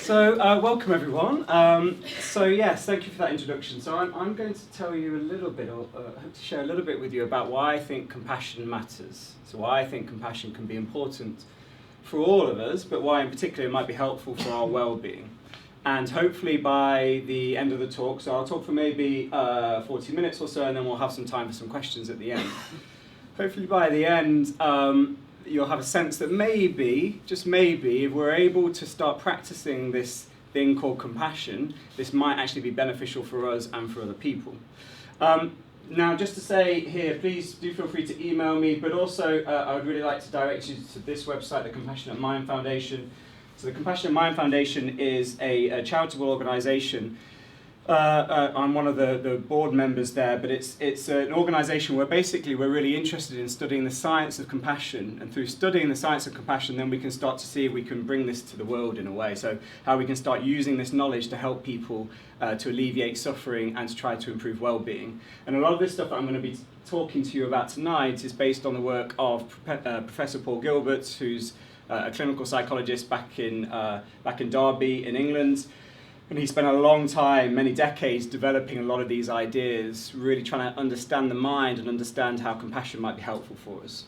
Welcome everyone. Yes, thank you for that introduction. So I'm going to tell you a little bit, or hope to share a little bit with you about why I think compassion matters. So why I think compassion can be important for all of us, but why in particular it might be helpful for our well-being. And hopefully by the end of the talk, so I'll talk for maybe 40 minutes or so, and then we'll have some time for some questions at the end. Hopefully by the end, you'll have a sense that maybe, just maybe, if we're able to start practicing this thing called compassion, this might actually be beneficial for us and for other people. Now, just to say here, please do feel free to email me, but also I would really like to direct you to this website, the Compassionate Mind Foundation. So the Compassionate Mind Foundation is a charitable organisation. I'm one of the board members there, but it's an organisation where basically we're really interested in studying the science of compassion, and through studying the science of compassion then we can start to see if we can bring this to the world in a way, so how we can start using this knowledge to help people to alleviate suffering and to try to improve well-being. And a lot of this stuff that I'm going to be talking to you about tonight is based on the work of Professor Paul Gilbert, who's a clinical psychologist back in Derby in England. And he spent a long time, many decades, developing a lot of these ideas, really trying to understand the mind and understand how compassion might be helpful for us.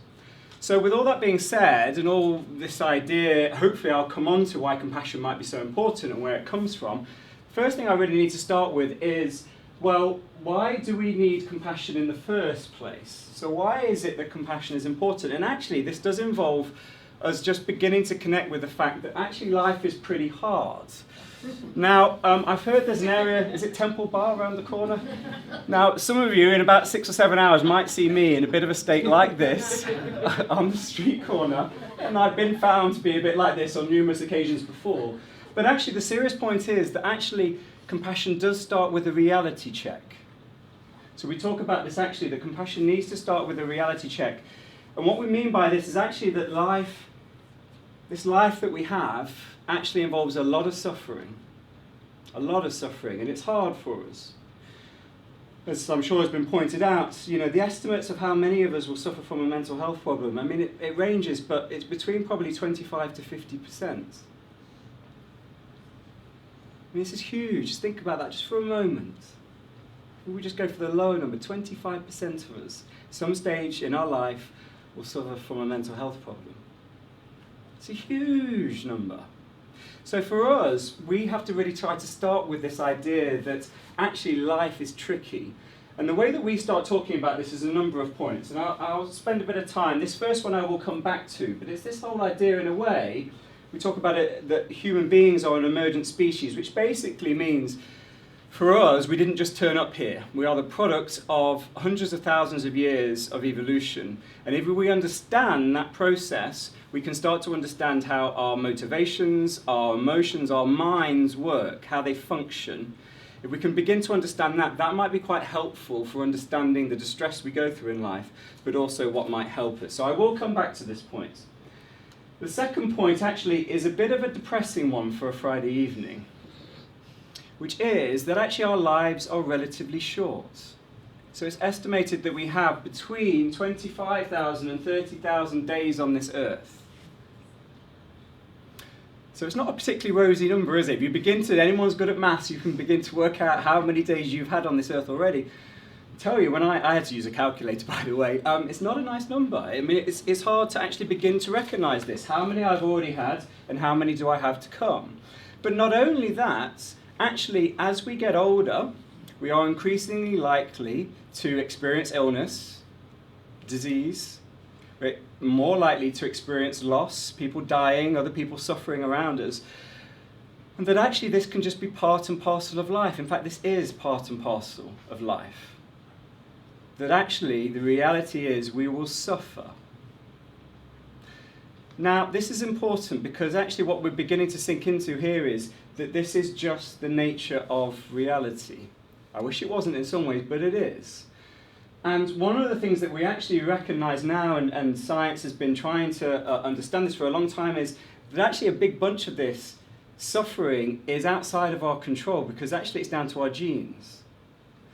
So with all that being said, and all this idea, hopefully I'll come on to why compassion might be so important and where it comes from. First thing I really need to start with is, well, why do we need compassion in the first place? So why is it that compassion is important? And actually, this does involve us just beginning to connect with the fact that actually life is pretty hard. Now, I've heard there's an area, is it Temple Bar around the corner? Now, some of you in about 6 or 7 hours might see me in a bit of a state like this on the street corner, and I've been found to be a bit like this on numerous occasions before. But actually, the serious point is that actually compassion does start with a reality check. So we talk about this actually, that compassion needs to start with a reality check. And what we mean by this is actually that this life that we have actually involves a lot of suffering, and it's hard for us. As I'm sure has been pointed out, the estimates of how many of us will suffer from a mental health problem, I mean, it ranges, but it's between probably 25 to 50%. I mean, this is huge. Just think about that just for a moment. If we just go for the lower number, 25% of us, some stage in our life, will suffer from a mental health problem. It's a huge number. So for us, we have to really try to start with this idea that actually life is tricky. And the way that we start talking about this is a number of points. And I'll spend a bit of time. This first one I will come back to, but it's this whole idea in a way, we talk about it that human beings are an emergent species, which basically means for us, we didn't just turn up here. We are the product of hundreds of thousands of years of evolution. And if we understand that process, we can start to understand how our motivations, our emotions, our minds work, how they function. If we can begin to understand that, that might be quite helpful for understanding the distress we go through in life, but also what might help us. So I will come back to this point. The second point actually is a bit of a depressing one for a Friday evening, which is that actually our lives are relatively short. So it's estimated that we have between 25,000 and 30,000 days on this earth. So it's not a particularly rosy number, is it? If you begin to, anyone's good at maths, you can begin to work out how many days you've had on this earth already. I tell you, when I had to use a calculator, by the way, it's not a nice number. I mean, it's hard to actually begin to recognise this. How many I've already had, and how many do I have to come? But not only that, actually, as we get older, we are increasingly likely to experience illness, disease. We're more likely to experience loss, people dying, other people suffering around us. And that actually this can just be part and parcel of life. In fact, this is part and parcel of life. That actually the reality is we will suffer. Now, this is important because actually what we're beginning to sink into here is that this is just the nature of reality. I wish it wasn't in some ways, but it is. And one of the things that we actually recognise now, and science has been trying to understand this for a long time, is that actually a big bunch of this suffering is outside of our control because actually it's down to our genes.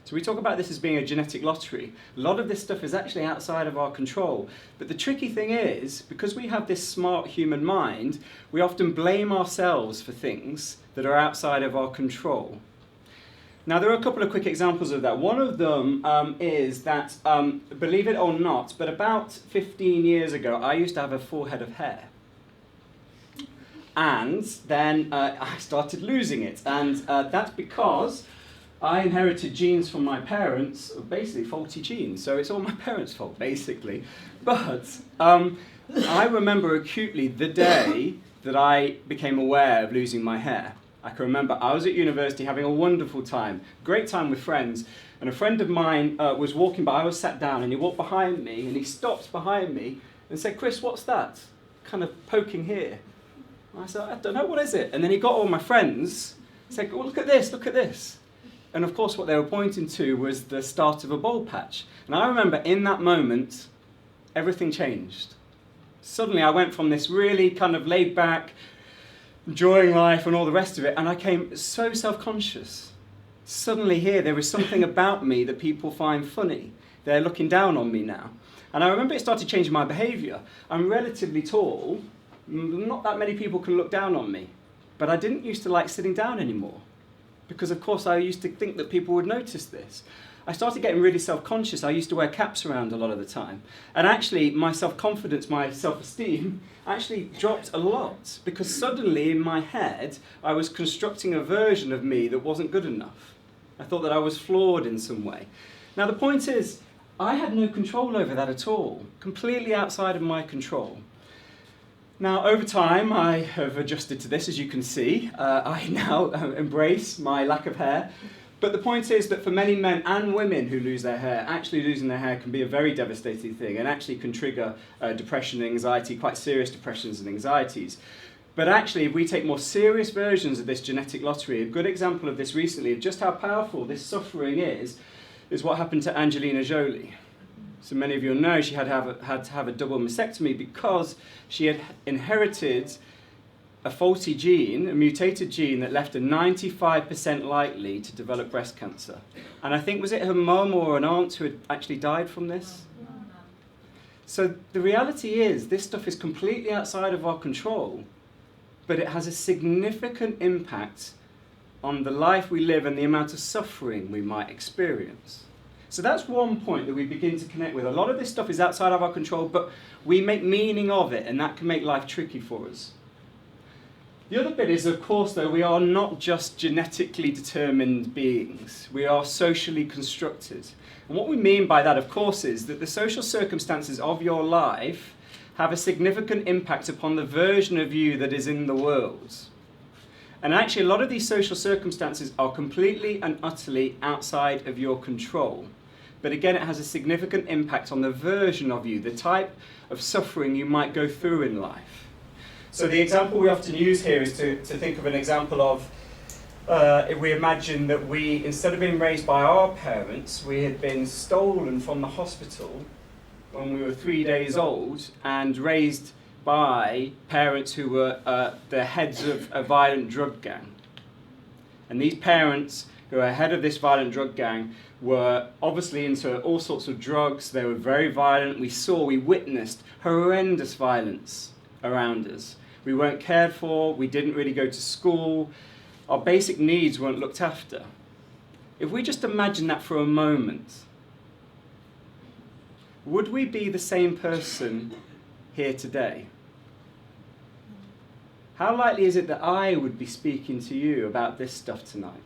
So we talk about this as being a genetic lottery. A lot of this stuff is actually outside of our control. But the tricky thing is, because we have this smart human mind, we often blame ourselves for things that are outside of our control. Now, there are a couple of quick examples of that. One of them is that, believe it or not, but about 15 years ago, I used to have a full head of hair. And then I started losing it. And that's because I inherited genes from my parents, basically faulty genes. So it's all my parents' fault, basically. But I remember acutely the day that I became aware of losing my hair. I can remember I was at university having a wonderful time, great time with friends, and a friend of mine was walking by. I was sat down, and he walked behind me, and he stopped behind me and said, "Chris, what's that? Kind of poking here." And I said, "I don't know, what is it?" And then he got all my friends, said, "Oh, look at this, look at this." And of course what they were pointing to was the start of a bald patch. And I remember in that moment, everything changed. Suddenly I went from this really kind of laid back, enjoying life and all the rest of it, and I came so self-conscious. Suddenly here, there was something about me that people find funny. They're looking down on me now. And I remember it started changing my behaviour. I'm relatively tall. Not that many people can look down on me. But I didn't used to like sitting down anymore. Because of course I used to think that people would notice this. I started getting really self-conscious. I used to wear caps around a lot of the time. And actually my self-confidence, my self-esteem actually dropped a lot, because suddenly in my head I was constructing a version of me that wasn't good enough. I thought that I was flawed in some way. Now the point is, I had no control over that at all, completely outside of my control. Now, over time, I have adjusted to this, as you can see. I now embrace my lack of hair. But the point is that for many men and women who lose their hair, actually losing their hair can be a very devastating thing and actually can trigger depression and anxiety, quite serious depressions and anxieties. But actually, if we take more serious versions of this genetic lottery, a good example of this recently, of just how powerful this suffering is what happened to Angelina Jolie. So many of you know she had to have a double mastectomy because she had inherited a faulty gene, a mutated gene that left her 95% likely to develop breast cancer. And I think, was it her mum or an aunt who had actually died from this? So the reality is, this stuff is completely outside of our control, but it has a significant impact on the life we live and the amount of suffering we might experience. So that's one point that we begin to connect with. A lot of this stuff is outside of our control, but we make meaning of it, and that can make life tricky for us. The other bit is, of course, though, we are not just genetically determined beings. We are socially constructed. And what we mean by that, of course, is that the social circumstances of your life have a significant impact upon the version of you that is in the world. And actually, a lot of these social circumstances are completely and utterly outside of your control. But again, it has a significant impact on the version of you, the type of suffering you might go through in life. So the example we often use here is to think of an example of, if we imagine that we, instead of being raised by our parents, we had been stolen from the hospital when we were 3 days old and raised by parents who were the heads of a violent drug gang. And these parents, who are head of this violent drug gang, were obviously into all sorts of drugs. They were very violent. We witnessed horrendous violence around us. We weren't cared for. We didn't really go to school. Our basic needs weren't looked after. If we just imagine that for a moment, would we be the same person here today? How likely is it that I would be speaking to you about this stuff tonight?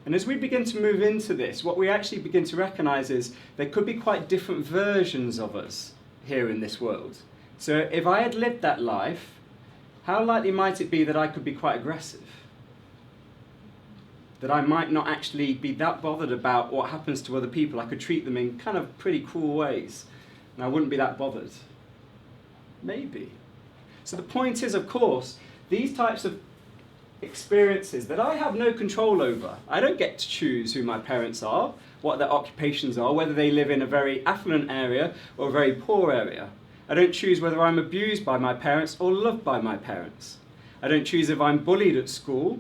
And as we begin to move into this, what we actually begin to recognize is there could be quite different versions of us here in this world. So if I had lived that life, how likely might it be that I could be quite aggressive? That I might not actually be that bothered about what happens to other people. I could treat them in kind of pretty cruel ways, and I wouldn't be that bothered. Maybe. So the point is, of course, these types of experiences that I have no control over. I don't get to choose who my parents are, what their occupations are, whether they live in a very affluent area or a very poor area. I don't choose whether I'm abused by my parents or loved by my parents. I don't choose if I'm bullied at school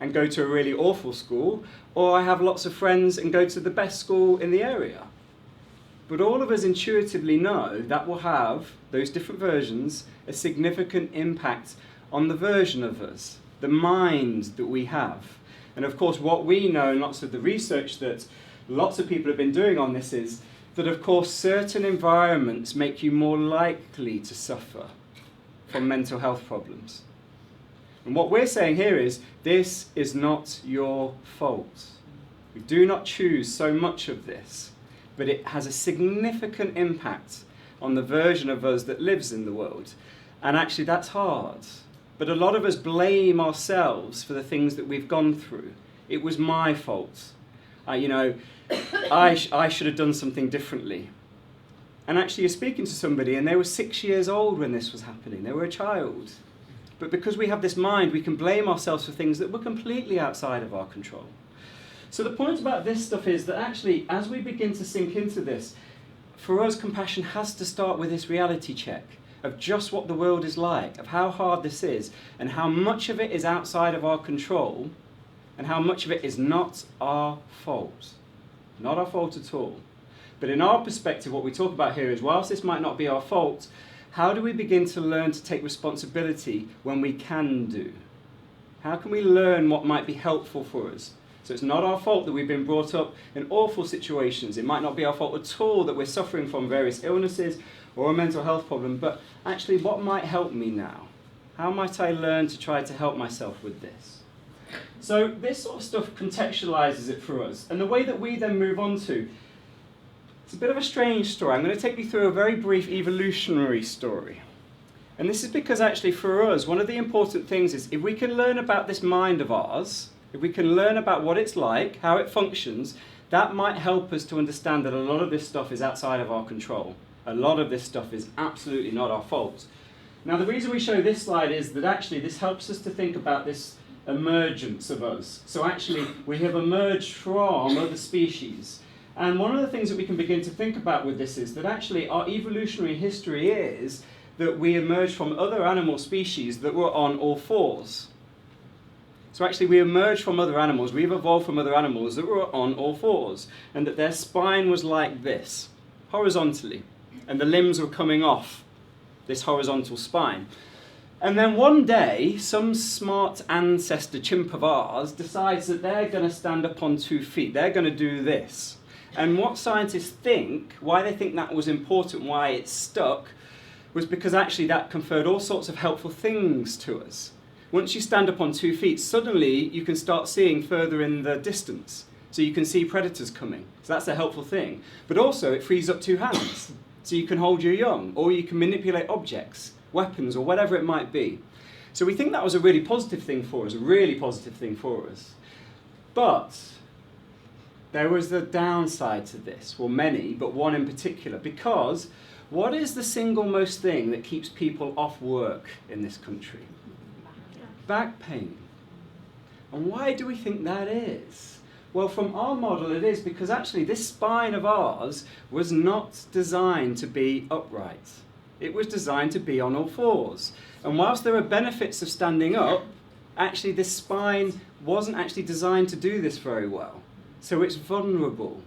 and go to a really awful school, or I have lots of friends and go to the best school in the area. But all of us intuitively know that will have, those different versions, a significant impact on the version of us, the mind that we have. And of course, what we know, and lots of the research that lots of people have been doing on this, is that of course certain environments make you more likely to suffer from mental health problems. And what we're saying here is, this is not your fault. We do not choose so much of this, but it has a significant impact on the version of us that lives in the world. And actually that's hard. But a lot of us blame ourselves for the things that we've gone through. It was my fault. I should have done something differently. And actually you're speaking to somebody and they were 6 years old when this was happening. They were a child. But because we have this mind, we can blame ourselves for things that were completely outside of our control. So the point about this stuff is that actually, as we begin to sink into this, for us, compassion has to start with this reality check of just what the world is like, of how hard this is, and how much of it is outside of our control, and how much of it is not our fault. Not our fault at all. But in our perspective, what we talk about here is, whilst this might not be our fault, how do we begin to learn to take responsibility when we can do? How can we learn what might be helpful for us? So it's not our fault that we've been brought up in awful situations. It might not be our fault at all that we're suffering from various illnesses or a mental health problem, but actually what might help me now? How might I learn to try to help myself with this? So this sort of stuff contextualizes it for us. And the way that we then move on to, it's a bit of a strange story. I'm going to take you through a very brief evolutionary story. And this is because actually for us, one of the important things is if we can learn about this mind of ours, if we can learn about what it's like, how it functions, that might help us to understand that a lot of this stuff is outside of our control. A lot of this stuff is absolutely not our fault. Now the reason we show this slide is that actually this helps us to think about this emergence of us. So actually we have emerged from other species. And one of the things that we can begin to think about with this is that actually our evolutionary history is that we emerged from other animal species that were on all fours. So actually we emerged from other animals, we've evolved from other animals that were on all fours, and that their spine was like this, horizontally, and the limbs were coming off this horizontal spine. And then one day, some smart ancestor chimp of ours decides that they're going to stand up on 2 feet, they're going to do this. And what scientists think, why they think that was important, why it stuck, was because actually that conferred all sorts of helpful things to us. Once you stand up on 2 feet, suddenly you can start seeing further in the distance. So you can see predators coming. So that's a helpful thing. But also it frees up 2 hands. So you can hold your young, or you can manipulate objects, weapons, or whatever it might be. So we think that was a really positive thing for us, a really positive thing for us. But there was the downside to this. Well, many, but one in particular. Because what is the single most thing that keeps people off work in this country? Back pain. And why do we think that is? Well, from our model it is because actually this spine of ours was not designed to be upright. It was designed to be on all fours. And whilst there are benefits of standing up, actually this spine wasn't actually designed to do this very well. So it's vulnerable.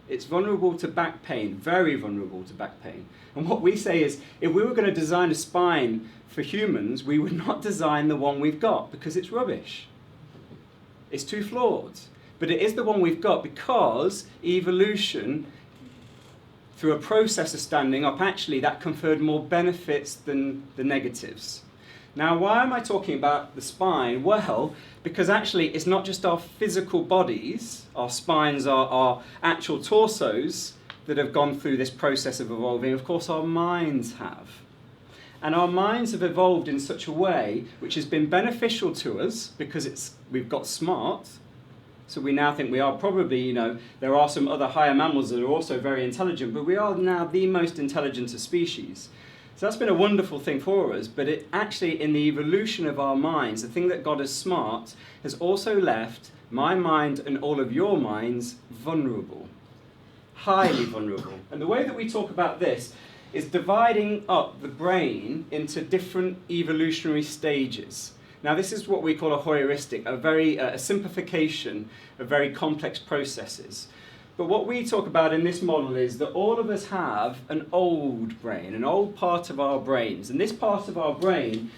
It's vulnerable to back pain, very vulnerable to back pain. And what we say is, if we were going to design a spine for humans, we would not design the one we've got because it's rubbish. It's too flawed. But it is the one we've got because evolution, through a process of standing up, actually that conferred more benefits than the negatives. Now, why am I talking about the spine? Well, because actually it's not just our physical bodies, our spines are our actual torsos that have gone through this process of evolving. Of course, our minds have. And our minds have evolved in such a way which has been beneficial to us because we've got smart. So we now think we are probably, there are some other higher mammals that are also very intelligent, but we are now the most intelligent of species. So that's been a wonderful thing for us, but it actually, in the evolution of our minds, the thing that got us smart has also left my mind and all of your minds vulnerable, highly vulnerable. And the way that we talk about this is dividing up the brain into different evolutionary stages. Now this is what we call a heuristic, a simplification of very complex processes. But what we talk about in this model is that all of us have an old brain, an old part of our brains. And this part of our brain,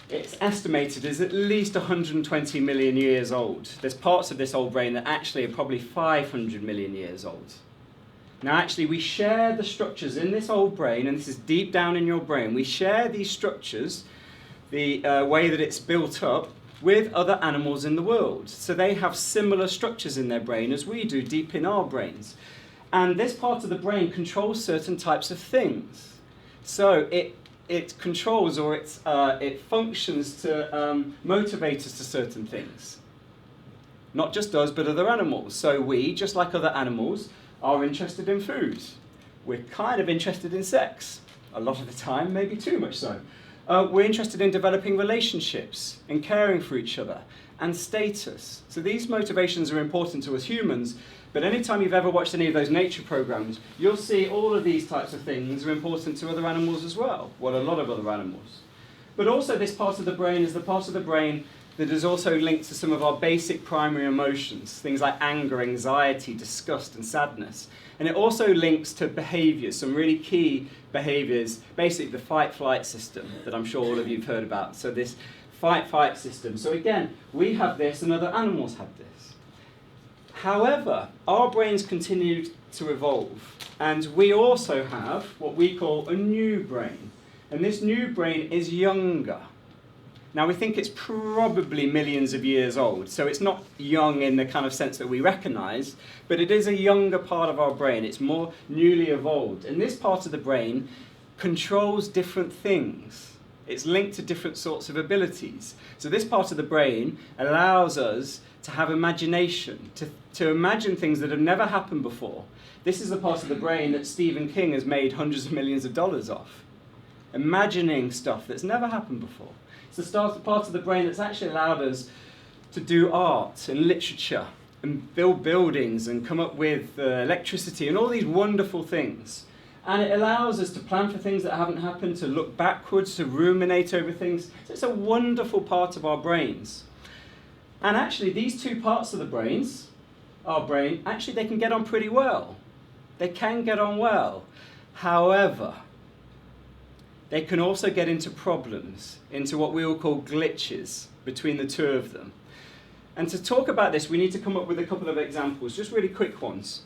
it's estimated is at least 120 million years old. There's parts of this old brain that actually are probably 500 million years old. Now actually we share the structures in this old brain, and this is deep down in your brain, we share these structures, the way that it's built up, with other animals in the world. So they have similar structures in their brain as we do deep in our brains. And this part of the brain controls certain types of things. So it controls, or it functions to motivate us to certain things. Not just us, but other animals. So we, just like other animals, are interested in food. We're kind of interested in sex. A lot of the time, maybe too much so. We're interested in developing relationships and caring for each other and status. So these motivations are important to us humans, but anytime you've ever watched any of those nature programs, you'll see all of these types of things are important to other animals as well. Well, a lot of other animals. But also this part of the brain is the part of the brain that is also linked to some of our basic primary emotions, things like anger, anxiety, disgust, and sadness. And it also links to behaviours, some really key behaviours, basically the fight-flight system that I'm sure all of you have heard about. So this fight-fight system. So again, we have this and other animals have this. However, our brains continue to evolve, and we also have what we call a new brain. And this new brain is younger. Now we think it's probably millions of years old, so it's not young in the kind of sense that we recognise, but it is a younger part of our brain. It's more newly evolved. And this part of the brain controls different things. It's linked to different sorts of abilities. So this part of the brain allows us to have imagination, to imagine things that have never happened before. This is the part of the brain that Stephen King has made hundreds of millions of dollars off. Imagining stuff that's never happened before. It's the part of the brain that's actually allowed us to do art and literature and build buildings and come up with electricity and all these wonderful things. And it allows us to plan for things that haven't happened, to look backwards, to ruminate over things. So it's a wonderful part of our brains. And actually these two parts of the brains, our brain, actually they can get on pretty well. They can get on well. However, they can also get into problems, into what we will call glitches between the two of them. And to talk about this, we need to come up with a couple of examples, just really quick ones.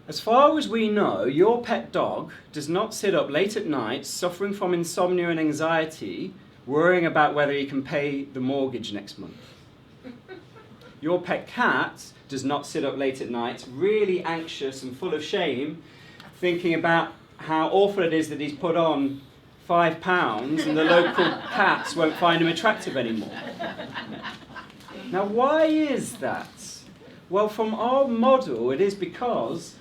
As far as we know, your pet dog does not sit up late at night suffering from insomnia and anxiety, worrying about whether he can pay the mortgage next month. Your pet cat does not sit up late at night, really anxious and full of shame, thinking about how awful it is that he's put on £5 and the local cats won't find him attractive anymore. Now, why is that? Well, from our model, it is because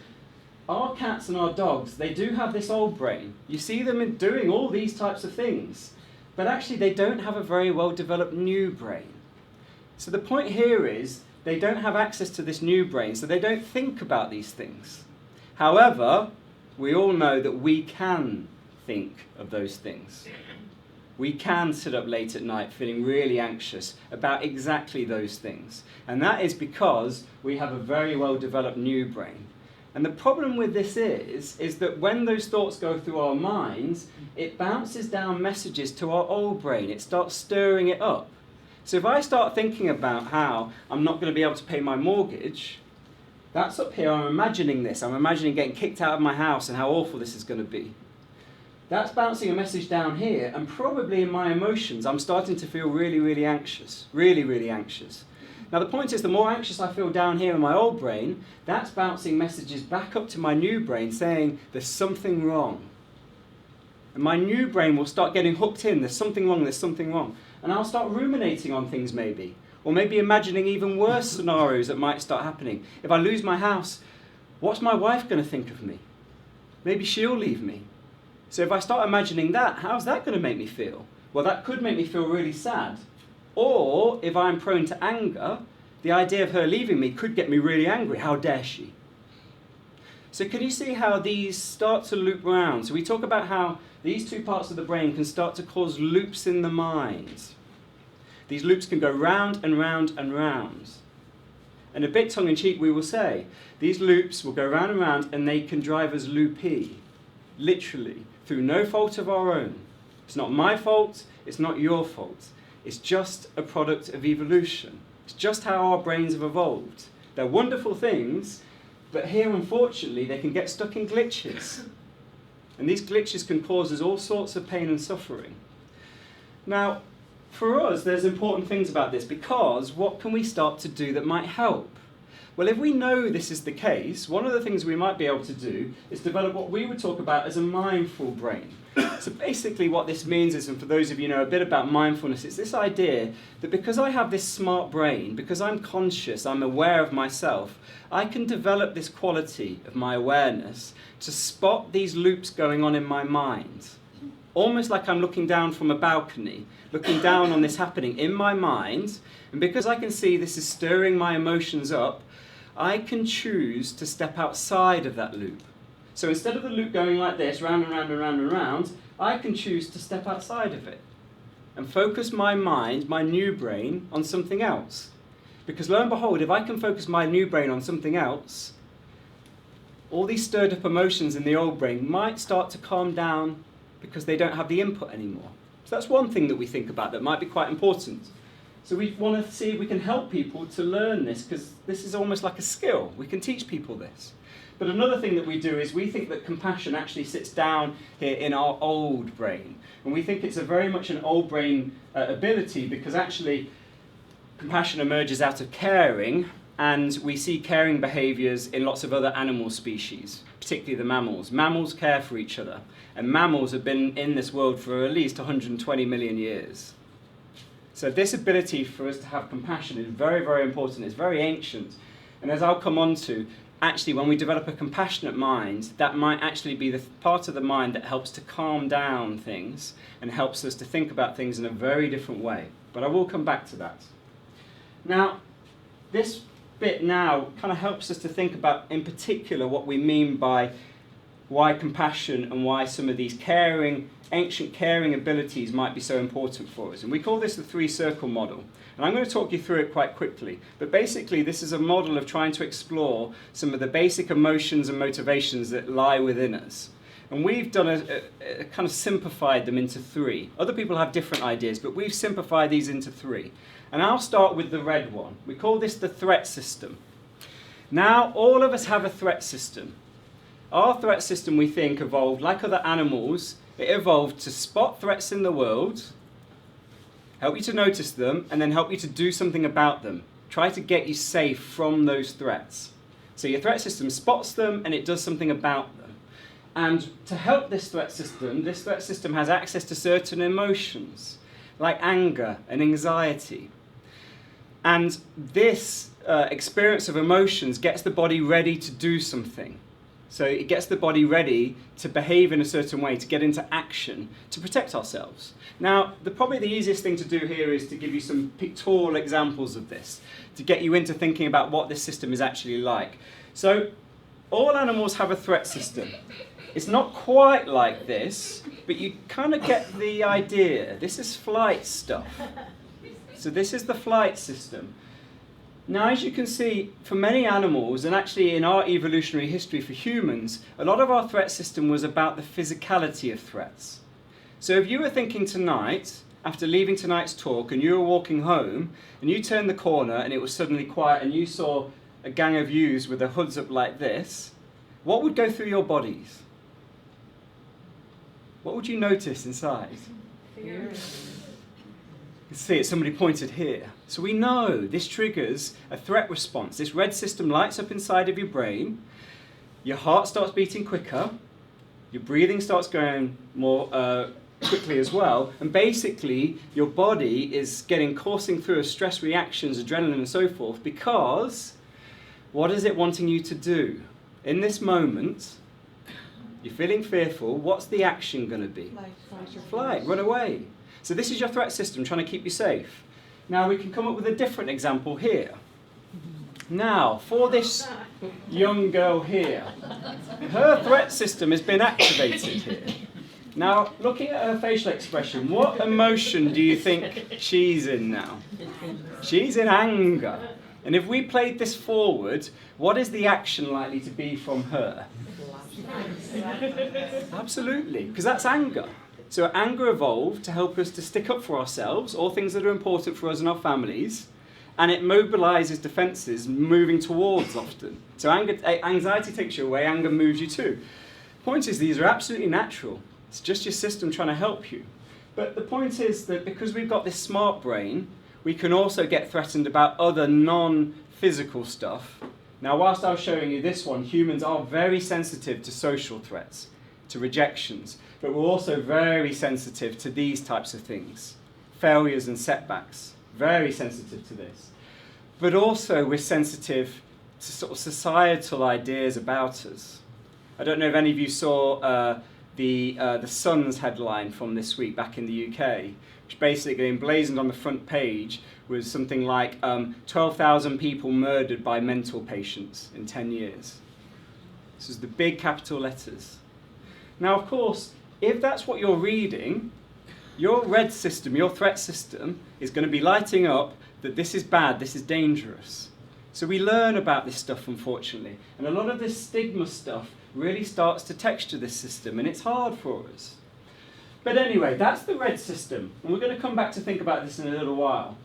our cats and our dogs, they do have this old brain. You see them doing all these types of things, but actually they don't have a very well-developed new brain. So the point here is they don't have access to this new brain, so they don't think about these things. However, we all know that we can think of those things. We can sit up late at night feeling really anxious about exactly those things. And that is because we have a very well-developed new brain. And the problem with this is that when those thoughts go through our minds, it bounces down messages to our old brain. It starts stirring it up. So if I start thinking about how I'm not going to be able to pay my mortgage, that's up here, I'm imagining this. I'm imagining getting kicked out of my house and how awful this is going to be. That's bouncing a message down here, and probably in my emotions, I'm starting to feel really, really anxious. Really, really anxious. Now the point is, the more anxious I feel down here in my old brain, that's bouncing messages back up to my new brain saying there's something wrong. And my new brain will start getting hooked in, there's something wrong, there's something wrong. And I'll start ruminating on things maybe. Or maybe imagining even worse scenarios that might start happening. If I lose my house, what's my wife going to think of me? Maybe she'll leave me. So if I start imagining that, how's that going to make me feel? Well, that could make me feel really sad. Or, if I'm prone to anger, the idea of her leaving me could get me really angry. How dare she? So can you see how these start to loop around? So we talk about how these two parts of the brain can start to cause loops in the mind. These loops can go round and round and round. And a bit tongue-in-cheek, we will say, these loops will go round and round and they can drive us loopy, literally, through no fault of our own. It's not my fault, it's not your fault. It's just a product of evolution. It's just how our brains have evolved. They're wonderful things, but here, unfortunately, they can get stuck in glitches. And these glitches can cause us all sorts of pain and suffering. Now, for us, there's important things about this, because what can we start to do that might help? Well, if we know this is the case, one of the things we might be able to do is develop what we would talk about as a mindful brain. So basically what this means is, and for those of you who know a bit about mindfulness, it's this idea that because I have this smart brain, because I'm conscious, I'm aware of myself, I can develop this quality of my awareness to spot these loops going on in my mind. Almost like I'm looking down from a balcony, looking down on this happening in my mind, and because I can see this is stirring my emotions up, I can choose to step outside of that loop. So instead of the loop going like this, round and round and round and round, I can choose to step outside of it and focus my mind, my new brain, on something else. Because lo and behold, if I can focus my new brain on something else, all these stirred up emotions in the old brain might start to calm down because they don't have the input anymore. So that's one thing that we think about that might be quite important. So we want to see if we can help people to learn this, because this is almost like a skill. We can teach people this. But another thing that we do is we think that compassion actually sits down here in our old brain. And we think it's a very much an old brain ability, because actually compassion emerges out of caring, and we see caring behaviours in lots of other animal species, particularly the mammals. Mammals care for each other, and mammals have been in this world for at least 120 million years. So this ability for us to have compassion is very, very important. It's very ancient. And as I'll come on to, actually when we develop a compassionate mind, that might actually be the part of the mind that helps to calm down things and helps us to think about things in a very different way. But I will come back to that. Now, this bit now kind of helps us to think about, in particular, what we mean by why compassion and why some of these ancient caring abilities might be so important for us. And we call this the three-circle model. And I'm going to talk you through it quite quickly. But basically, this is a model of trying to explore some of the basic emotions and motivations that lie within us. And we've done a kind of simplified them into three. Other people have different ideas, but we've simplified these into three. And I'll start with the red one. We call this the threat system. Now, all of us have a threat system. Our threat system, we think, evolved like other animals. It evolved to spot threats in the world, help you to notice them, and then help you to do something about them. Try to get you safe from those threats. So your threat system spots them and it does something about them. And to help this threat system has access to certain emotions, like anger and anxiety. And this experience of emotions gets the body ready to do something. So it gets the body ready to behave in a certain way, to get into action, to protect ourselves. Now, probably the easiest thing to do here is to give you some pictorial examples of this, to get you into thinking about what this system is actually like. So all animals have a threat system. It's not quite like this, but you kind of get the idea. This is flight stuff. So this is the flight system. Now, as you can see, for many animals, and actually in our evolutionary history for humans, a lot of our threat system was about the physicality of threats. So if you were thinking tonight, after leaving tonight's talk, and you were walking home, and you turned the corner and it was suddenly quiet, and you saw a gang of ewes with their hoods up like this, what would go through your bodies? What would you notice inside? Fear. You can see it, somebody pointed here. So we know this triggers a threat response. This red system lights up inside of your brain. Your heart starts beating quicker. Your breathing starts going more quickly as well. And basically, your body is coursing through stress reactions, adrenaline and so forth, because what is it wanting you to do? In this moment, you're feeling fearful. What's the action going to be? Flight, run away. So this is your threat system trying to keep you safe. Now we can come up with a different example here. Now, for this young girl here, her threat system has been activated here. Now, looking at her facial expression, what emotion do you think she's in now? She's in anger. And if we played this forward, what is the action likely to be from her? Absolutely, because that's anger. So anger evolved to help us to stick up for ourselves, or things that are important for us and our families, and it mobilises defences moving towards often. So anxiety takes you away, anger moves you too. Point is, these are absolutely natural. It's just your system trying to help you. But the point is that because we've got this smart brain, we can also get threatened about other non-physical stuff. Now, whilst I was showing you this one, humans are very sensitive to social threats, to rejections, but we're also very sensitive to these types of things, failures and setbacks, very sensitive to this. But also we're sensitive to sort of societal ideas about us. I don't know if any of you saw the Sun's headline from this week back in the UK, which basically emblazoned on the front page was something like 12,000 people murdered by mental patients in 10 years. This is the big capital letters. Now, of course, if that's what you're reading, your red system, your threat system, is going to be lighting up that this is bad, this is dangerous. So we learn about this stuff, unfortunately. And a lot of this stigma stuff really starts to texture this system, and it's hard for us. But anyway, that's the red system. And we're going to come back to think about this in a little while.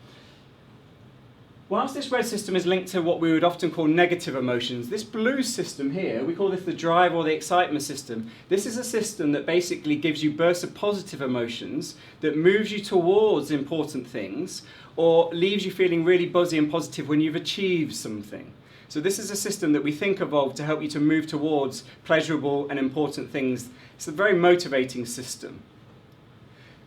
Whilst this red system is linked to what we would often call negative emotions, this blue system here, we call this the drive or the excitement system. This is a system that basically gives you bursts of positive emotions that moves you towards important things or leaves you feeling really buzzy and positive when you've achieved something. So this is a system that we think evolved to help you to move towards pleasurable and important things. It's a very motivating system.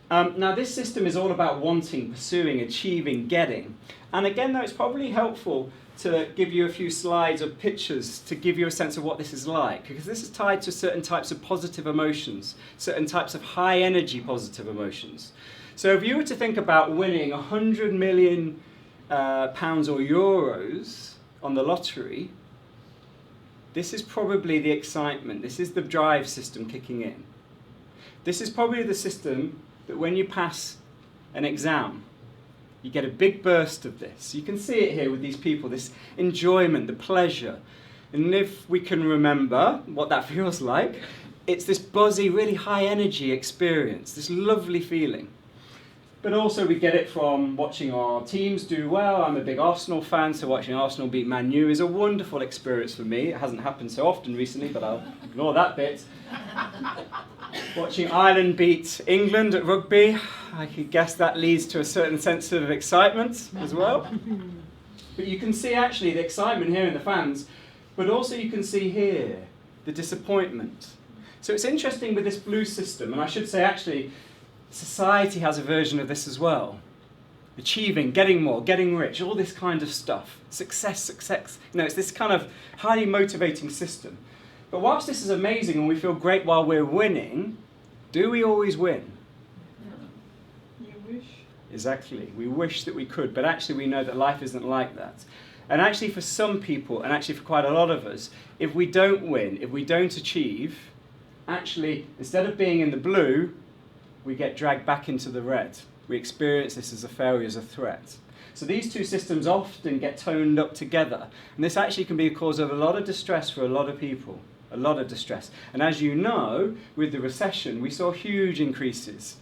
Now this system is all about wanting, pursuing, achieving, getting. And again, though, it's probably helpful to give you a few slides of pictures to give you a sense of what this is like, because this is tied to certain types of positive emotions, certain types of high energy positive emotions. So if you were to think about winning 100 million pounds or euros on the lottery, this is probably the excitement. This is the drive system kicking in. This is probably the system that when you pass an exam, you get a big burst of this. You can see it here with these people, this enjoyment, the pleasure. And if we can remember what that feels like, it's this buzzy, really high energy experience, this lovely feeling. But also we get it from watching our teams do well. I'm a big Arsenal fan, so watching Arsenal beat Man U is a wonderful experience for me. It hasn't happened so often recently, but I'll ignore that bit. Watching Ireland beat England at rugby, I could guess that leads to a certain sense of excitement as well. But you can see actually the excitement here in the fans, but also you can see here the disappointment. So it's interesting with this blue system, and I should say actually society has a version of this as well. Achieving, getting more, getting rich, all this kind of stuff. Success. It's this kind of highly motivating system. But whilst this is amazing and we feel great while we're winning, do we always win? No. You wish. Exactly. We wish that we could, but actually we know that life isn't like that. And actually for some people, and actually for quite a lot of us, if we don't win, if we don't achieve, actually instead of being in the blue, we get dragged back into the red. We experience this as a failure, as a threat. So these two systems often get toned up together. And this actually can be a cause of a lot of distress for a lot of people. A lot of distress. And as you know, with the recession, we saw huge increases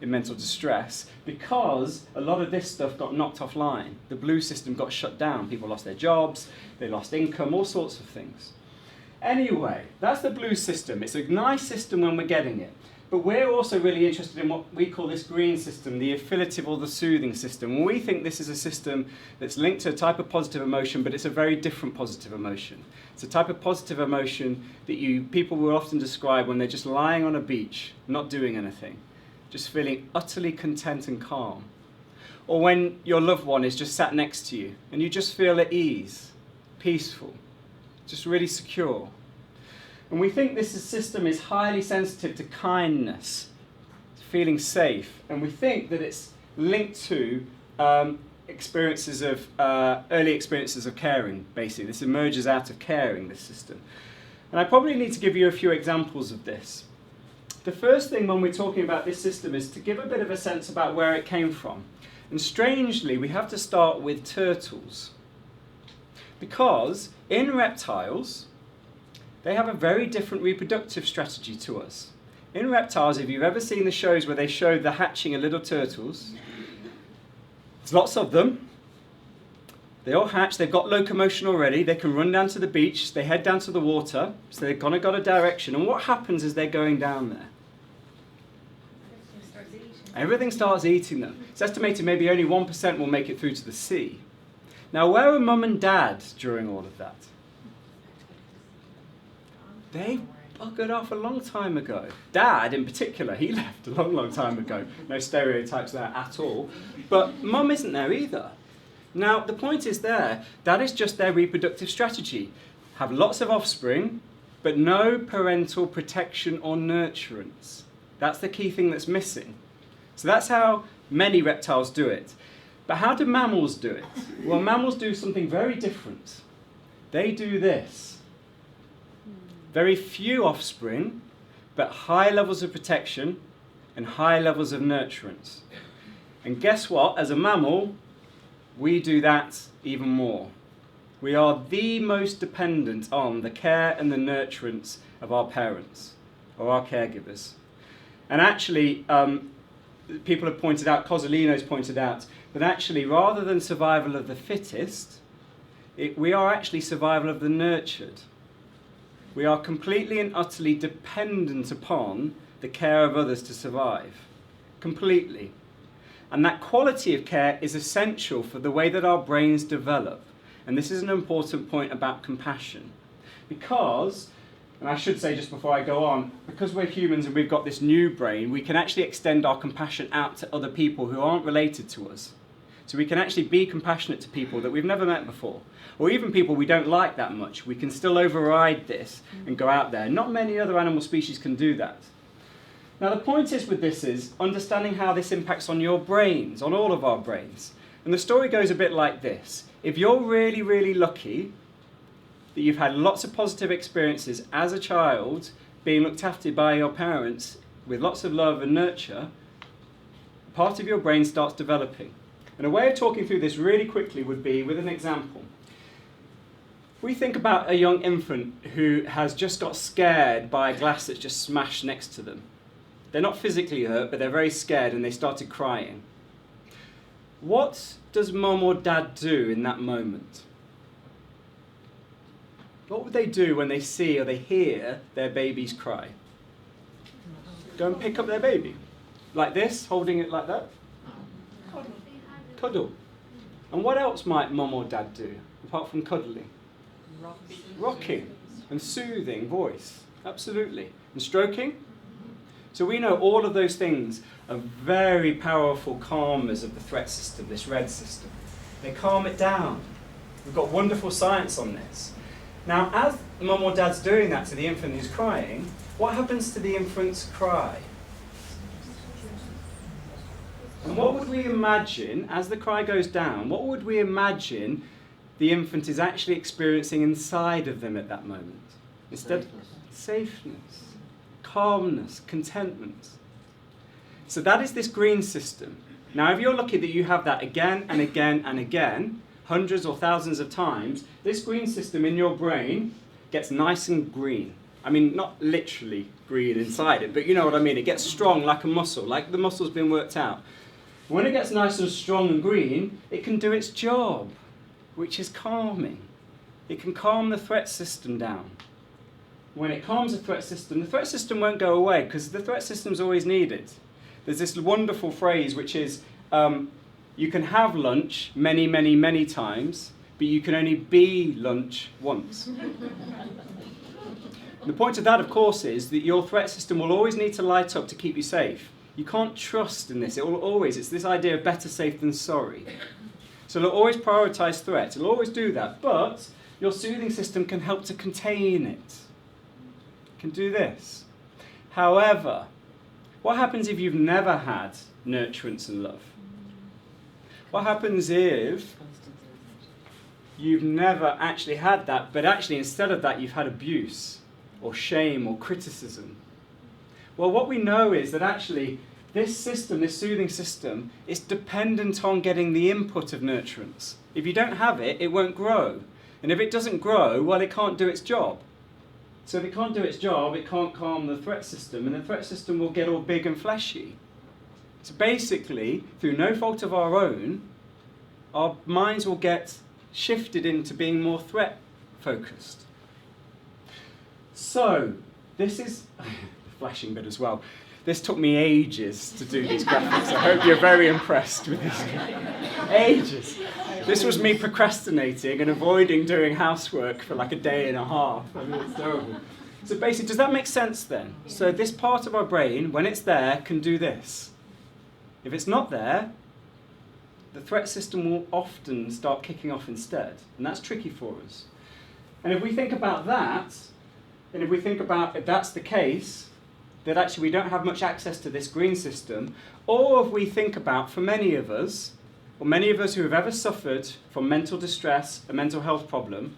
in mental distress because a lot of this stuff got knocked offline. The blue system got shut down. People lost their jobs, they lost income, all sorts of things. Anyway, that's the blue system. It's a nice system when we're getting it. But we're also really interested in what we call this green system, the affiliative or the soothing system. And we think this is a system that's linked to a type of positive emotion, but it's a very different positive emotion. It's a type of positive emotion that people will often describe when they're just lying on a beach, not doing anything, just feeling utterly content and calm. Or when your loved one is just sat next to you and you just feel at ease, peaceful, just really secure. And we think this system is highly sensitive to kindness, feeling safe, and we think that it's linked to early experiences of caring, basically. This emerges out of caring, this system. And I probably need to give you a few examples of this. the first thing when we're talking about this system is to give a bit of a sense about where it came from. And strangely, we have to start with turtles. Because in reptiles, they have a very different reproductive strategy to us. In reptiles, if you've ever seen the shows where they show the hatching of little turtles, there's lots of them. They all hatch, they've got locomotion already, they can run down to the beach, they head down to the water, so they've kind of got a direction. And what happens as they're going down there? Everything starts eating them. It's estimated maybe only 1% will make it through to the sea. Now, where were mum and dad during all of that? They buggered off a long time ago. Dad, in particular, he left a long, long time ago. No stereotypes there at all. But mum isn't there either. Now, the point is there, that is just their reproductive strategy. Have lots of offspring, but no parental protection or nurturance. That's the key thing that's missing. So that's how many reptiles do it. But how do mammals do it? Well, mammals do something very different. They do this. Very few offspring, but high levels of protection and high levels of nurturance. And guess what? As a mammal, we do that even more. We are the most dependent on the care and the nurturance of our parents or our caregivers. And actually, people have pointed out, Cozzolino's pointed out, that actually rather than survival of the fittest, we are actually survival of the nurtured. We are completely and utterly dependent upon the care of others to survive. Completely. And that quality of care is essential for the way that our brains develop. And this is an important point about compassion. Because, and I should say just before I go on, because we're humans and we've got this new brain, we can actually extend our compassion out to other people who aren't related to us. So we can actually be compassionate to people that we've never met before. Or even people we don't like that much. We can still override this and go out there. Not many other animal species can do that. Now the point is with this is understanding how this impacts on your brains, on all of our brains. And the story goes a bit like this. If you're really, really lucky that you've had lots of positive experiences as a child, being looked after by your parents with lots of love and nurture, part of your brain starts developing. And a way of talking through this really quickly would be with an example. If we think about a young infant who has just got scared by a glass that's just smashed next to them. They're not physically hurt, but they're very scared and they started crying. What does mum or dad do in that moment? What would they do when they see or they hear their babies cry? Go and pick up their baby. Like this, holding it like that? Cuddle. And what else might mum or dad do, apart from cuddling? Rocking and soothing voice. Absolutely. And stroking? So we know all of those things are very powerful calmers of the threat system, this red system. They calm it down. We've got wonderful science on this. Now, as mum or dad's doing that to the infant who's crying, what happens to the infant's cry? And what would we imagine, as the cry goes down, what would we imagine the infant is actually experiencing inside of them at that moment? Instead, safeness, calmness, contentment. So that is this green system. Now, if you're lucky that you have that again and again and again, hundreds or thousands of times, this green system in your brain gets nice and green. I mean, not literally green inside it, but you know what I mean. It gets strong like a muscle, like the muscle's been worked out. When it gets nice and strong and green, it can do its job, which is calming. It can calm the threat system down. When it calms the threat system won't go away because the threat system's always needed. There's this wonderful phrase which is, you can have lunch many, many, many times, but you can only be lunch once. The point of that, of course, is that your threat system will always need to light up to keep you safe. You can't trust in this. It's this idea of better safe than sorry. So it'll always prioritise threat. It'll always do that. But your soothing system can help to contain it. It can do this. However, what happens if you've never had nurturance and love? What happens if you've never actually had that, but actually instead of that you've had abuse or shame or criticism? Well, what we know is that actually this system, this soothing system, is dependent on getting the input of nurturance. If you don't have it, it won't grow. And if it doesn't grow, well, it can't do its job. So if it can't do its job, it can't calm the threat system, and the threat system will get all big and fleshy. So basically, through no fault of our own, our minds will get shifted into being more threat focused. So this is the flashing bit as well. This took me ages to do these graphics. I hope you're very impressed with this. Ages. This was me procrastinating and avoiding doing housework for like a day and a half. I mean, it's terrible. So basically, does that make sense then? So this part of our brain, when it's there, can do this. If it's not there, the threat system will often start kicking off instead. And that's tricky for us. And if we think about that, and if we think about if that's the case, that actually we don't have much access to this green system, or if we think about, for many of us, or many of us who have ever suffered from mental distress, a mental health problem,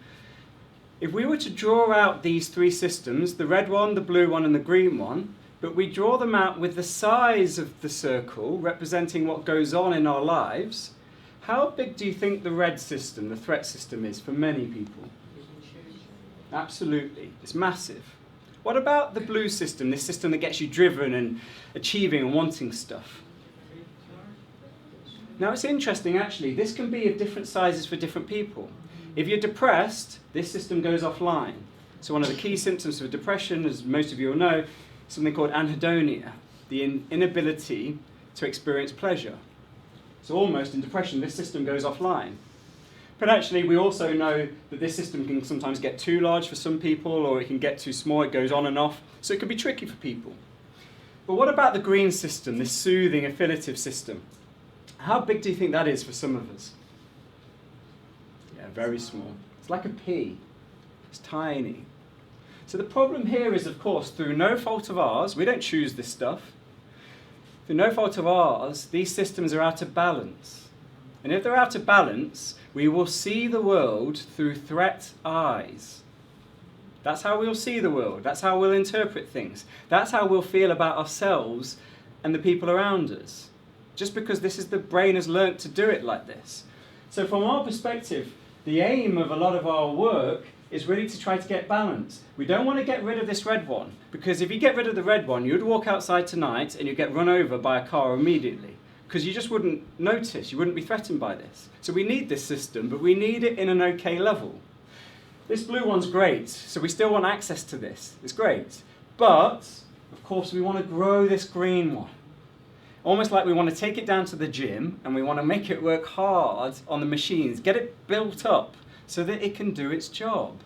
if we were to draw out these three systems, the red one, the blue one, and the green one, but we draw them out with the size of the circle representing what goes on in our lives, how big do you think the red system, the threat system, is for many people? Absolutely. It's massive. What about the blue system, this system that gets you driven and achieving and wanting stuff? Now it's interesting actually, this can be of different sizes for different people. If you're depressed, this system goes offline. So one of the key symptoms of depression, as most of you will know, is something called anhedonia, the inability to experience pleasure. So almost in depression, this system goes offline. But actually, we also know that this system can sometimes get too large for some people, or it can get too small, it goes on and off. So it can be tricky for people. But what about the green system, this soothing, affiliative system? How big do you think that is for some of us? Yeah, very small. It's like a pea. It's tiny. So the problem here is, of course, through no fault of ours, we don't choose this stuff. Through no fault of ours, these systems are out of balance. And if they're out of balance, we will see the world through threat eyes. That's how we'll see the world. That's how we'll interpret things. That's how we'll feel about ourselves and the people around us. Just because the brain has learnt to do it like this. So from our perspective, the aim of a lot of our work is really to try to get balance. We don't want to get rid of this red one, because if you get rid of the red one, you'd walk outside tonight and you'd get run over by a car immediately, because you just wouldn't notice, you wouldn't be threatened by this. So we need this system, but we need it in an okay level. This blue one's great, so we still want access to this. It's great. But, of course, we want to grow this green one. Almost like we want to take it down to the gym and we want to make it work hard on the machines, get it built up so that it can do its job.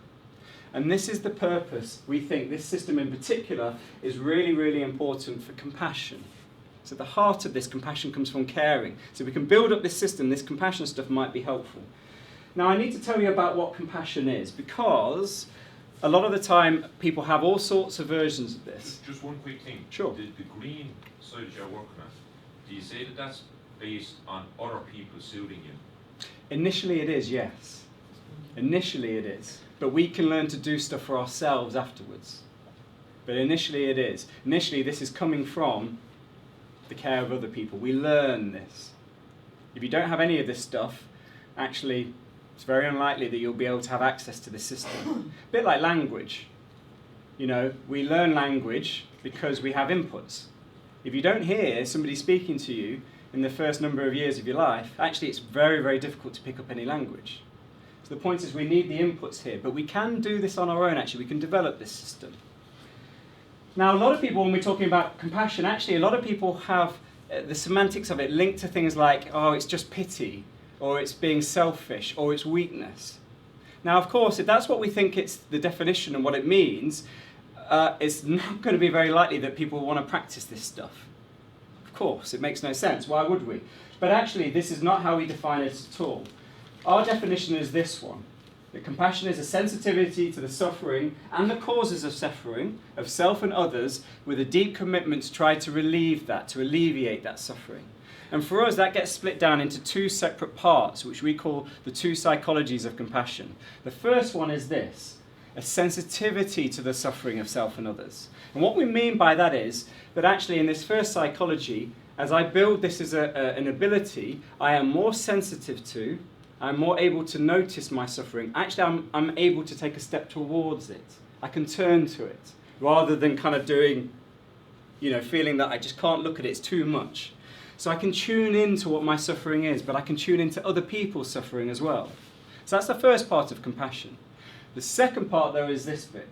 And this is the purpose. We think this system in particular is really, really important for compassion. So the heart of this compassion comes from caring. So we can build up this system, this compassion stuff might be helpful. Now I need to tell you about what compassion is, because a lot of the time people have all sorts of versions of this. Just one quick thing. Sure. The green side that you're working on, do you say that that's based on other people soothing you? Initially it is, yes. Initially it is. But we can learn to do stuff for ourselves afterwards. But initially it is. Initially this is coming from the care of other people. We learn this. If you don't have any of this stuff, actually it's very unlikely that you'll be able to have access to this system. A bit like language. You know, we learn language because we have inputs. If you don't hear somebody speaking to you in the first number of years of your life, actually it's very, very difficult to pick up any language. So the point is we need the inputs here, but we can do this on our own actually, we can develop this system. Now a lot of people, when we're talking about compassion, actually a lot of people have the semantics of it linked to things like, oh, it's just pity, or it's being selfish, or it's weakness. Now of course, if that's what we think it's the definition and what it means, it's not going to be very likely that people want to practice this stuff. Of course, it makes no sense. Why would we? But actually, this is not how we define it at all. Our definition is this one. That compassion is a sensitivity to the suffering and the causes of suffering, of self and others, with a deep commitment to try to relieve that, to alleviate that suffering. And for us, that gets split down into two separate parts, which we call the two psychologies of compassion. The first one is this. a sensitivity to the suffering of self and others. And what we mean by that is that actually in this first psychology, as I build this as an ability, I am more sensitive to, I'm more able to notice my suffering. Actually, I'm able to take a step towards it. I can turn to it, rather than kind of doing, feeling that I just can't look at it, it's too much. So I can tune into what my suffering is, but I can tune into other people's suffering as well. So that's the first part of compassion. The second part, though, is this bit.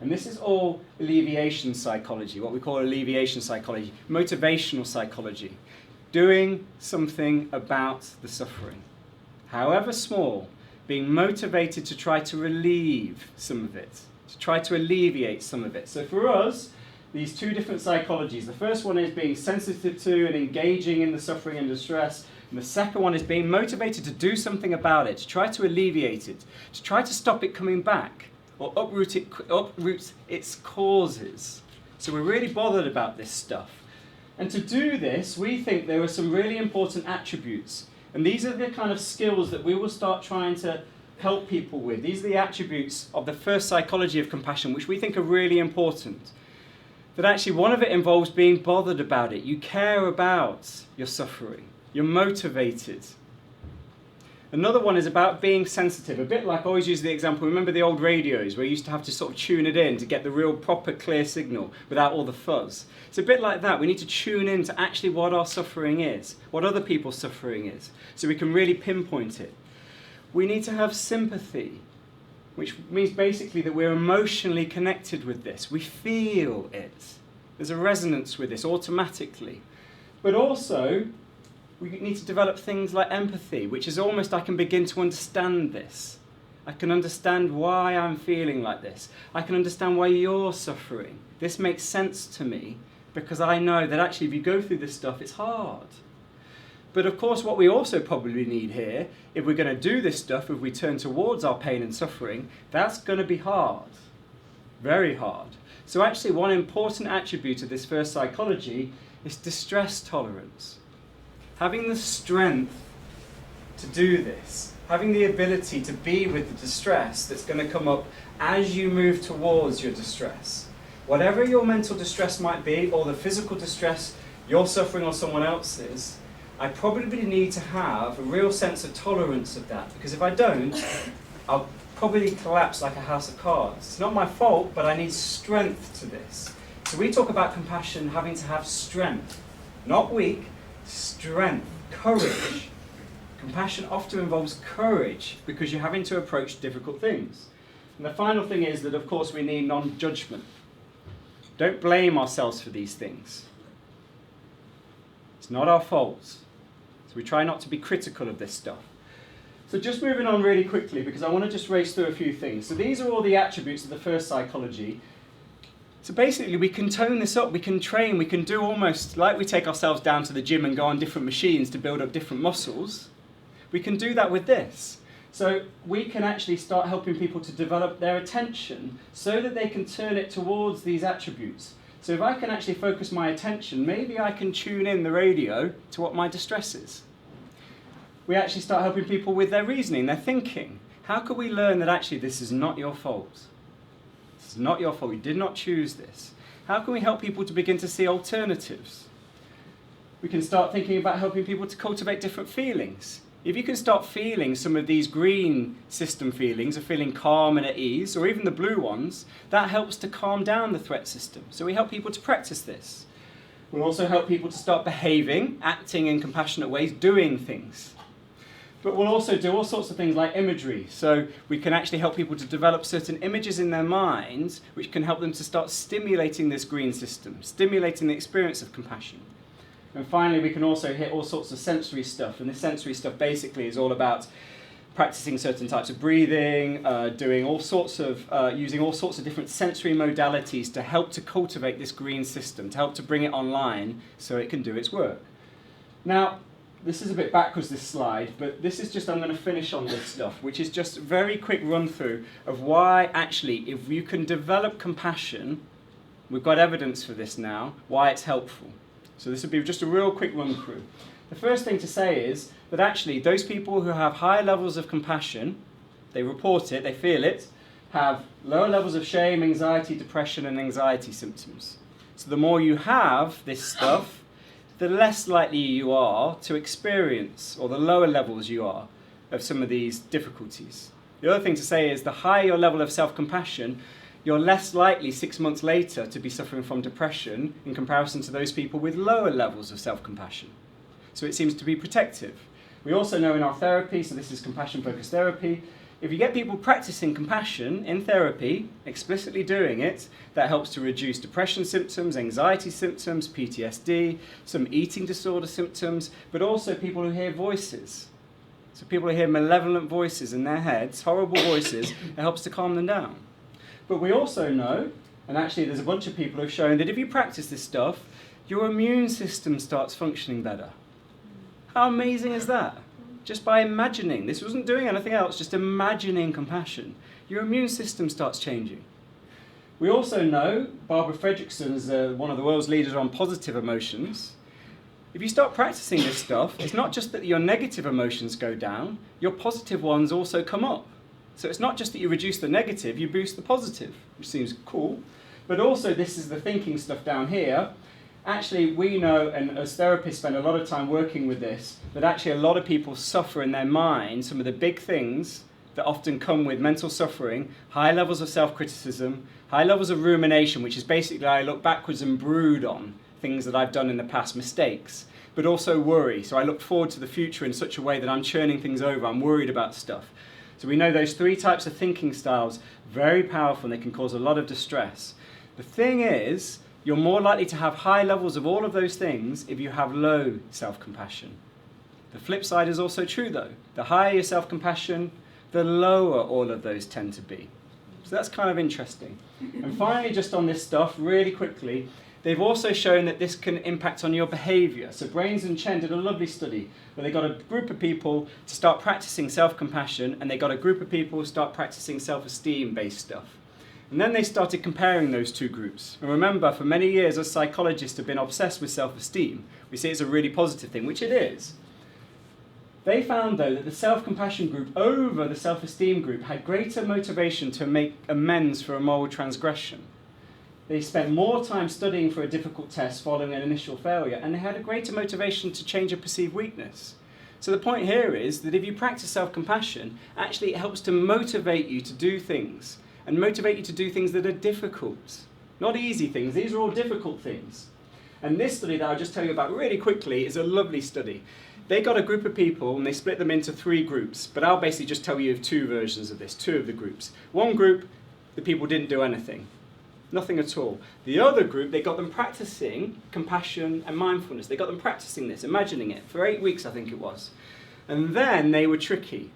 And this is all alleviation psychology, what we call alleviation psychology, motivational psychology. Doing something about the suffering, however small, being motivated to try to relieve some of it, to try to alleviate some of it. So for us, these two different psychologies, the first one is being sensitive to and engaging in the suffering and distress, and the second one is being motivated to do something about it, to try to alleviate it, to try to stop it coming back, or uproot its causes. So we're really bothered about this stuff. And to do this, we think there are some really important attributes. And these are the kind of skills that we will start trying to help people with. These are the attributes of the first psychology of compassion, which we think are really important. That actually one of it involves being bothered about it. You care about your suffering. You're motivated. Another one is about being sensitive. A bit like, I always use the example, remember the old radios where you used to have to sort of tune it in to get the real proper clear signal without all the fuzz. It's a bit like that. We need to tune in to actually what our suffering is, what other people's suffering is, so we can really pinpoint it. We need to have sympathy, which means basically that we're emotionally connected with this. We feel it. There's a resonance with this automatically. But also, we need to develop things like empathy, which is almost I can begin to understand this. I can understand why I'm feeling like this. I can understand why you're suffering. This makes sense to me because I know that actually if you go through this stuff, it's hard. But of course, what we also probably need here, if we're going to do this stuff, if we turn towards our pain and suffering, that's going to be hard. Very hard. So actually, one important attribute of this first psychology is distress tolerance. Having the strength to do this, having the ability to be with the distress that's going to come up as you move towards your distress. Whatever your mental distress might be, or the physical distress you're suffering or someone else's, I probably need to have a real sense of tolerance of that, because if I don't, I'll probably collapse like a house of cards. It's not my fault, but I need strength to this. So we talk about compassion having to have strength, not weak, strength, courage. Compassion often involves courage because you're having to approach difficult things. And the final thing is that, of course, we need non-judgment. Don't blame ourselves for these things. It's not our fault. So we try not to be critical of this stuff. So just moving on really quickly, because I want to just race through a few things. So these are all the attributes of the first psychology. So basically, we can tone this up, we can train, we can do almost like we take ourselves down to the gym and go on different machines to build up different muscles. We can do that with this. So we can actually start helping people to develop their attention so that they can turn it towards these attributes. So if I can actually focus my attention, maybe I can tune in the radio to what my distress is. We actually start helping people with their reasoning, their thinking. How can we learn that actually this is not your fault? It's not your fault. You did not choose this. How can we help people to begin to see alternatives? We can start thinking about helping people to cultivate different feelings. If you can start feeling some of these green system feelings of feeling calm and at ease, or even the blue ones, that helps to calm down the threat system. So we help people to practice this. We'll also help people to start behaving, acting in compassionate ways, doing things. But we'll also do all sorts of things like imagery. So we can actually help people to develop certain images in their minds which can help them to start stimulating this green system, stimulating the experience of compassion. And finally, we can also hit all sorts of sensory stuff. And this sensory stuff basically is all about practicing certain types of breathing, doing all sorts of, using all sorts of different sensory modalities to help to cultivate this green system, to help to bring it online so it can do its work. Now, this is a bit backwards, this slide, but this is just, I'm going to finish on this stuff, which is just a very quick run through of why actually, if you can develop compassion, we've got evidence for this now, why it's helpful. So this would be just a real quick run through. The first thing to say is that actually those people who have high levels of compassion, they report it, they feel it, have lower levels of shame, anxiety, depression, and anxiety symptoms. So the more you have this stuff, the less likely you are to experience, or the lower levels you are, of some of these difficulties. The other thing to say is the higher your level of self-compassion, you're less likely 6 months later to be suffering from depression in comparison to those people with lower levels of self-compassion. So it seems to be protective. We also know in our therapy, so this is compassion-focused therapy, if you get people practicing compassion in therapy, explicitly doing it, that helps to reduce depression symptoms, anxiety symptoms, PTSD, some eating disorder symptoms, but also people who hear voices. So people who hear malevolent voices in their heads, horrible voices, it helps to calm them down. But we also know, and actually there's a bunch of people who have shown that if you practice this stuff, your immune system starts functioning better. How amazing is that? Just by imagining, this wasn't doing anything else, just imagining compassion, your immune system starts changing. We also know, Barbara Fredrickson is one of the world's leaders on positive emotions. If you start practicing this stuff, it's not just that your negative emotions go down, your positive ones also come up. So it's not just that you reduce the negative, you boost the positive, which seems cool. But also this is the thinking stuff down here. Actually, we know, and as therapists spend a lot of time working with this, that actually a lot of people suffer in their mind some of the big things that often come with mental suffering, high levels of self-criticism, high levels of rumination, which is basically I look backwards and brood on things that I've done in the past, mistakes, but also worry. So I look forward to the future in such a way that I'm churning things over, I'm worried about stuff. So we know those 3 types of thinking styles, very powerful, and they can cause a lot of distress. The thing is, you're more likely to have high levels of all of those things if you have low self-compassion. The flip side is also true though. The higher your self-compassion, the lower all of those tend to be. So that's kind of interesting. And finally, just on this stuff, really quickly, they've also shown that this can impact on your behaviour. So Brains and Chen did a lovely study where they got a group of people to start practicing self-compassion, and they got a group of people to start practicing self-esteem based stuff. And then they started comparing those 2 groups. And remember, for many years, as psychologists have been obsessed with self-esteem. We say it's a really positive thing, which it is. They found, though, that the self-compassion group over the self-esteem group had greater motivation to make amends for a moral transgression. They spent more time studying for a difficult test following an initial failure, and they had a greater motivation to change a perceived weakness. So the point here is that if you practice self-compassion, actually it helps to motivate you to do things, and motivate you to do things that are difficult. Not easy things, these are all difficult things. And this study that I'll just tell you about really quickly is a lovely study. They got a group of people and they split them into 3 groups, but I'll basically just tell you of 2 versions of this, 2 of the groups. One group, the people didn't do anything. Nothing at all. The other group, they got them practicing compassion and mindfulness. They got them practicing this, imagining it, for 8 weeks I think it was. And then they were tricky.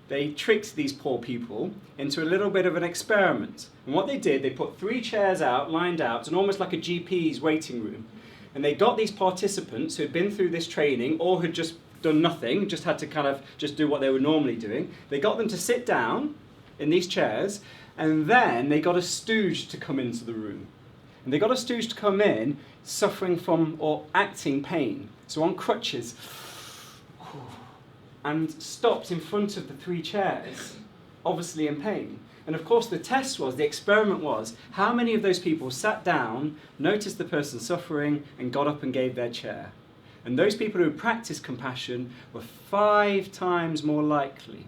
They tricked these poor people into a little bit of an experiment. And what they did, they put 3 chairs out, lined out, and almost like a GP's waiting room. And they got these participants who had been through this training or had just done nothing, just had to kind of just do what they were normally doing. They got them to sit down in these chairs, and then they got a stooge to come into the room. And they got a stooge to come in suffering from or acting pain. So on crutches, and stopped in front of the 3 chairs, obviously in pain. And of course the experiment was, how many of those people sat down, noticed the person suffering, and got up and gave their chair? And those people who practiced compassion were 5 times more likely.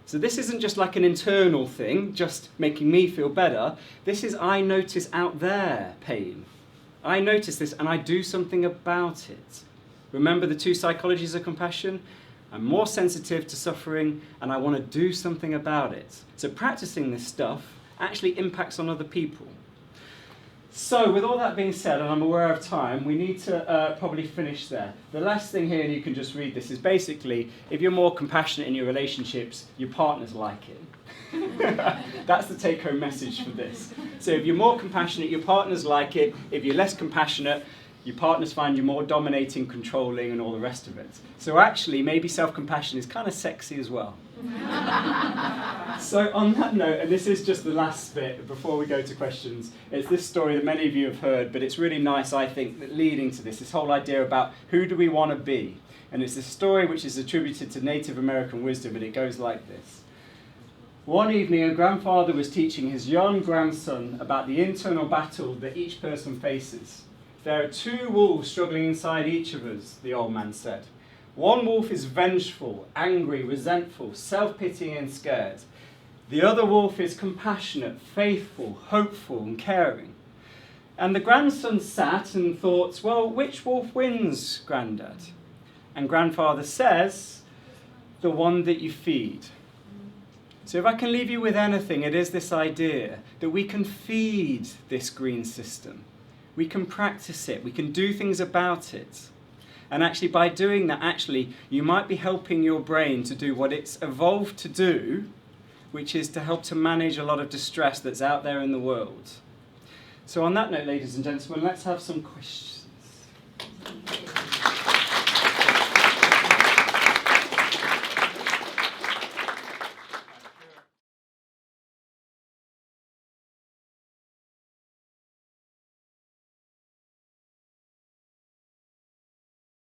So this isn't just like an internal thing, just making me feel better. This is I notice out there pain. I notice this and I do something about it. Remember the 2 psychologies of compassion? I'm more sensitive to suffering and I want to do something about it. So practicing this stuff actually impacts on other people. So with all that being said, and I'm aware of time, we need to probably finish there. The last thing here, and you can just read this, is basically, if you're more compassionate in your relationships, your partners like it. That's the take-home message for this. So if you're more compassionate, your partners like it. If you're less compassionate, your partners find you more dominating, controlling, and all the rest of it. So actually, maybe self-compassion is kind of sexy as well. So on that note, and this is just the last bit before we go to questions, it's this story that many of you have heard, but it's really nice, I think, that leading to this whole idea about who do we want to be. And it's a story which is attributed to Native American wisdom, and it goes like this. One evening, a grandfather was teaching his young grandson about the internal battle that each person faces. There are two wolves struggling inside each of us, the old man said. One wolf is vengeful, angry, resentful, self-pitying and scared. The other wolf is compassionate, faithful, hopeful and caring. And the grandson sat and thought, well, which wolf wins, Grandad? And grandfather says, the one that you feed. So if I can leave you with anything, it is this idea that we can feed this green system. We can practice it. We can do things about it. And actually by doing that, you might be helping your brain to do what it's evolved to do, which is to help to manage a lot of distress that's out there in the world. So on that note, ladies and gentlemen, let's have some questions.